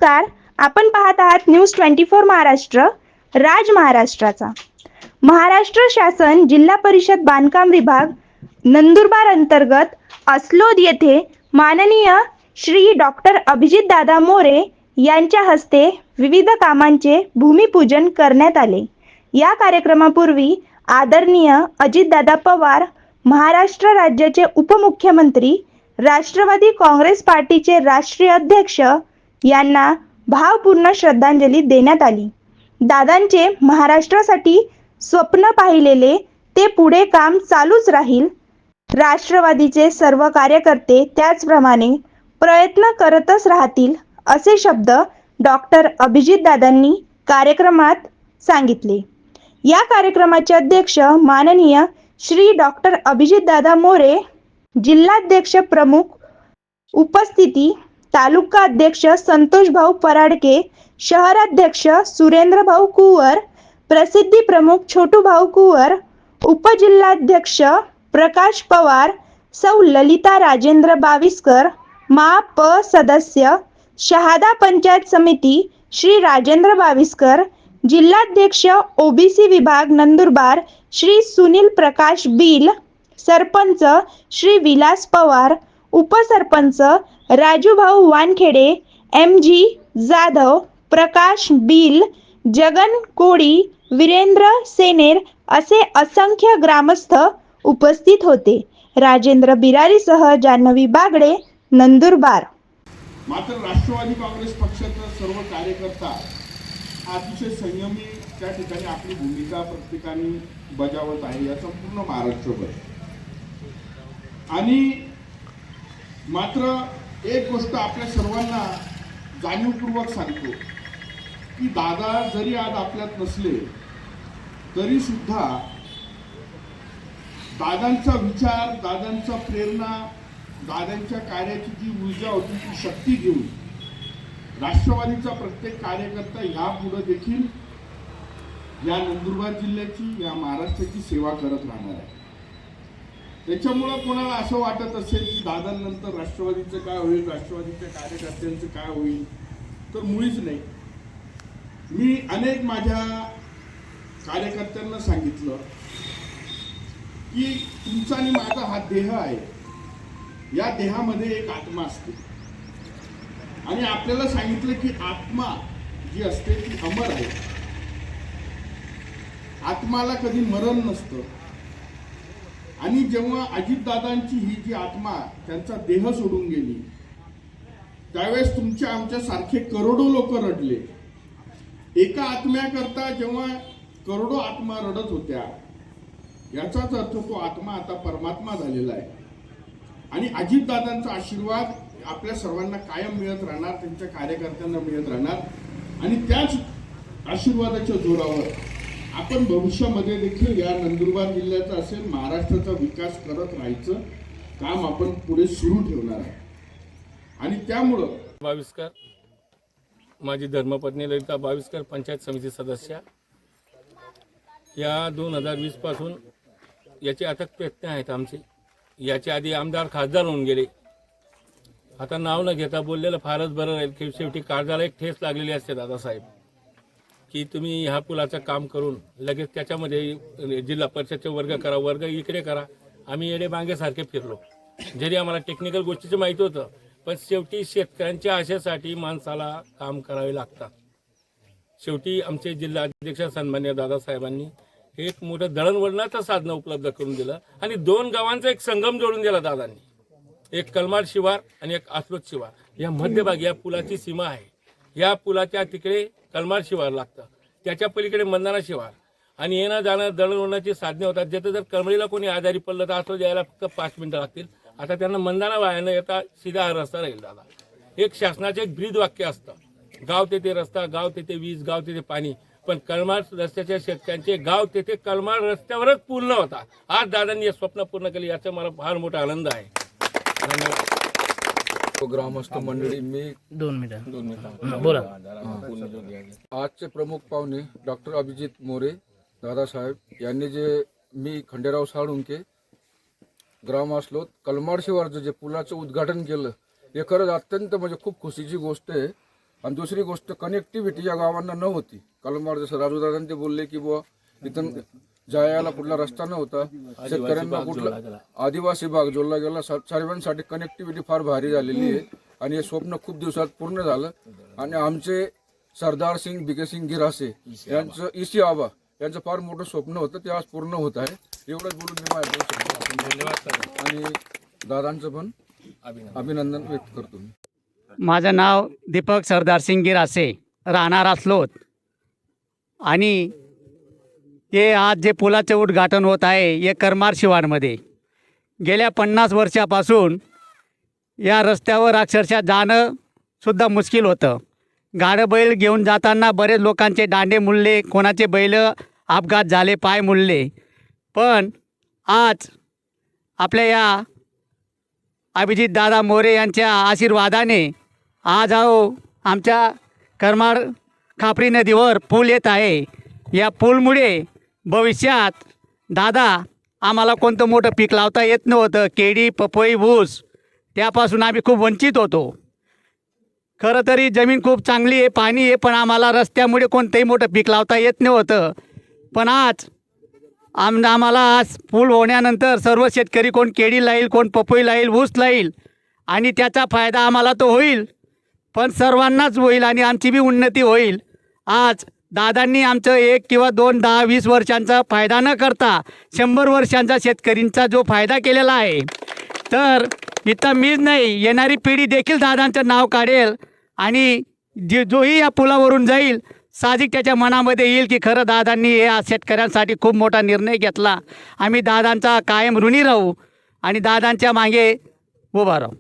नमस्कार, आपण पाहत आहात न्यूज 24 महाराष्ट्र, राज महाराष्ट्राचा। महाराष्ट्र शासन जिल्हा परिषद बांधकाम विभाग नंदुरबार अंतर्गत अस्लोद येथे माननीय श्री डॉक्टर अभिजित दादा मोरे यांच्या हस्ते विविध कामांचे भूमिपूजन करण्यात आले। या कार्यक्रमापूर्वी आदरणीय अजितदादा पवार, महाराष्ट्र राज्याचे उपमुख्यमंत्री, राष्ट्रवादी काँग्रेस पार्टीचे राष्ट्रीय अध्यक्ष यांना भावपूर्ण श्रद्धांजली देण्यात आली। दादांचे महाराष्ट्रासाठी स्वप्न पाहिलेले ते पुढे काम चालूच राहील। राष्ट्रवादीचे सर्व कार्यकर्ते त्याचप्रमाणे प्रयत्न करतच राहतील असे शब्द डॉक्टर अभिजित दादांनी कार्यक्रमात सांगितले। या कार्यक्रमाचे अध्यक्ष माननीय श्री डॉक्टर अभिजित दादा मोरे, जिल्हाध्यक्ष प्रमुख उपस्थिती तालुका अध्यक्ष संतोष भाऊ पराडके, शहराध्यक्ष सुरेंद्र भाऊ कुवर, प्रसिद्धी प्रमुख छोटू भाऊ कुवर, उपजिल्हाध्यक्ष प्रकाश पवार, सौ ललिता राजेंद्र बाविस्कर, मा.प. सदस्य शहादा पंचायत समिती श्री राजेंद्र बाविस्कर, जिल्हाध्यक्ष ओबीसी विभाग नंदुरबार श्री सुनील प्रकाश बिल, सरपंच श्री विलास पवार, उपसरपंच राजूभाऊ वानखेडे, एम.जी. जाधव, प्रकाश बिल, जगन कोळी, वीरेंद्र सेनेर असे असंख्य ग्रामस्थ उपस्थित होते। राजेंद्र बिरारीसह जान्हवी बागडे, नंदुरबार। मात्र राष्ट्रवादी काँग्रेस पक्षाचा सर्व कार्यकर्ता अतिशय संयमी त्या ठिकाणी आपली भूमिका प्रत्येकाने बजावत आहे या संपूर्ण महाराष्ट्रभर। आणि मात्र एक गोष्ट आपल्या सर्वांना जाणीवपूर्वक सांगतो की दादा जरी आज आपल्यात नसले तरी सुद्धा दादांचा विचार, दादांचा प्रेरणा, दादांच्या कार्याची जी ऊर्जा होती ती शक्ती घेऊन राष्ट्रवादीचा प्रत्येक कार्यकर्ता यापुढे देखील या नंदुरबार जिल्ह्याची, या महाराष्ट्राची सेवा करत राहणार आहे। त्याच्यामुळे कोणाला असं वाटत असेल की दादांनंतर राष्ट्रवादीचं काय होईल, राष्ट्रवादीच्या कार्यकर्त्यांचं काय होईल, तर मुळीच नाही। मी अनेक माझ्या कार्यकर्त्यांना सांगितलं की तुमचा आणि माझा हा देह आहे, या देहामध्ये एक आत्मा असते आणि आपल्याला सांगितलं की आत्मा जी असते ती अमर आहे, आत्माला कधी मरण नसतं। आणि जेव्हा अजितदादांची ही जी आत्मा त्यांचा देह सोडून गेली त्यावेळेस तुमच्या आमच्या सारखे करोडो लोक रडले। एका आत्म्याकरता जेव्हा करोडो आत्मा रडत होत्या याचाच अर्थ तो आत्मा आता परमात्मा झालेला आहे। आणि अजितदादांचा आशीर्वाद आपल्या सर्वांना कायम मिळत राहणार, त्यांच्या कार्यकर्त्यांना मिळत राहणार आणि त्याच आशीर्वादाच्या जोरावर आपण भविष्यामध्ये देखील या नंदुरबार जिल्ह्याचा असेल महाराष्ट्राचा विकास करत राहायचं काम आपण पुढे सुरू ठेवणार आहे। आणि त्यामुळं बाविस्कर, माझी धर्मपत्नी ललिता बाविस्कर, पंचायत समिती सदस्य, या 2020 पासून याचे अथक प्रयत्न आहेत आमचे। याच्या आधी आमदार खासदार होऊन गेले, आता नाव न घेता बोललेलं फारच बरं राहील की शेवटी काळजाला एक ठेस लागलेली असते दादासाहेब की तुम्ही ह्या पुलाचं काम करून लगेच त्याच्यामध्ये जिल्हा परिषदचे वर्ग करा, वर्ग इकडे करा। आम्ही येडे बांगेसारखे फिरलो, जरी आम्हाला टेक्निकल गोष्टीचं माहिती होतं, पण शेवटी शेतकऱ्यांच्या आशेसाठी माणसाला काम करावे लागतात। शेवटी आमचे जिल्हाध्यक्ष सन्मान्य दादासाहेबांनी एक मोठं दळणवळणाचं साधन उपलब्ध करून दिलं आणि 2 गावांचा एक संगम जोडून दिला दादांनी, एक कलमाड शिवार आणि एक अस्लोद शिवार। या मध्यभागी या पुलाची सीमा आहे, या पुलाच्या तिकडे कलमाड शिवार लागतं, त्याच्या पलीकडे मंदाना शिवार आणि येणं जाणं दळणवळणाची साधने होतात। जिथे जर कळमळीला कोणी आजारी पडलं तर अस्लोद यायला फक्त 5 मिनिटं लागतील, आता त्यांना मंदाना वायानं येता सीधा रस्ता राहील दादा। एक शासनाचे एक ब्रीद वाक्य असतं, गाव तेथे रस्ता, गाव तेथे वीज, गाव तेथे पाणी, पण कळमाड रस्त्याच्या शेतकऱ्यांचे गाव तेथे कळमाड रस्त्यावरच पूर्ण होता। आज दादांनी हे स्वप्न पूर्ण केले, याचा मला फार मोठा आनंद आहे। धन्यवाद। ग्रामस्थ मंडळी, मी 2 मिनिटं बोला। आजचे प्रमुख पाहुणे डॉक्टर अभिजित मोरे दादासाहेब यांनी जे मी खंडेराव साळुंके ग्राम अस्लोद कलमाड शिवारचं जे पुलाचं उद्घाटन केलं हे खरंच अत्यंत म्हणजे खूप खुशीची गोष्ट आहे। आणि दुसरी गोष्ट कनेक्टिव्हिटी या गावांना नव्हती. कलमार जसं राजूदादांनी ते बोलले की बुवा इथं जायला कुठला रस्ता नव्हता, शेतकऱ्यांना कुठला आदिवासी भाग जोडला गेला. सर्वांसाठी कनेक्टिव्हिटी फार भारी झालेली आहे आणि हे स्वप्न खूप दिवसात पूर्ण झालं. आणि आमचे सरदार सिंग भिकेसिंग गिरासे यांचं इसी आबा यांचं फार मोठं स्वप्न होतं, ते आज पूर्ण होत आहे. एवढंच बोलून मी माझ्या धन्यवाद. आणि दादांचं पण अभिनंदन व्यक्त करतो मी. माझं नाव दीपक सरदारसिंग गिरासे, राहणार अस्लोद. आणि ते आज जे पुलाचे उद्घाटन होत आहे हे करमार शिवारमध्ये. गेल्या 50 वर्षापासून या रस्त्यावर अक्षरशः जाणं सुद्धा मुश्किल होतं. गाडं बैल घेऊन जाताना बरेच लोकांचे दांडे मुडले, कोणाचे बैल अपघात झाले, पाय मुडले. पण आज आपल्या या अभिजित दादा मोरे यांच्या आशीर्वादाने आज आमच्या करमार खापरी नदीवर पूल येत आहे. या पूलमुळे भविष्यात दादा आम्हाला कोणतं मोठं पीक लावता येत नव्हतं, केळी, पपई, ऊस, त्यापासून आम्ही खूप वंचित होतो. खरं तरी जमीन खूप चांगली आहे, पाणी आहे, पण आम्हाला रस्त्यामुळे कोणतंही मोठं पीक लावता येत नव्हतं. पण आज आम्हाला आज पूल होण्यानंतर सर्व शेतकरी कोण केळी लाईल, कोण पपई लाईल, ऊस लाईल आणि त्याचा फायदा आम्हाला तो होईल, पण सर्वांनाच होईल आणि आमची बी उन्नती होईल. आज दादांनी आमचं 1 किंवा 2, 10, 20 वर्षांचा फायदा न करता 100 वर्षांचा शेतकरींचा जो फायदा केलेला आहे, तर इथं मीच नाही येणारी पिढी देखील दादांचं नाव काढेल. आणि जोही या पुलावरून जाईल साहजिक त्याच्या मनामध्ये येईल की खरं दादांनी या शेतकऱ्यांसाठी खूप मोठा निर्णय घेतला. आम्ही दादांचा कायम ऋणी राहू आणि दादांच्या मागे उभा राहू.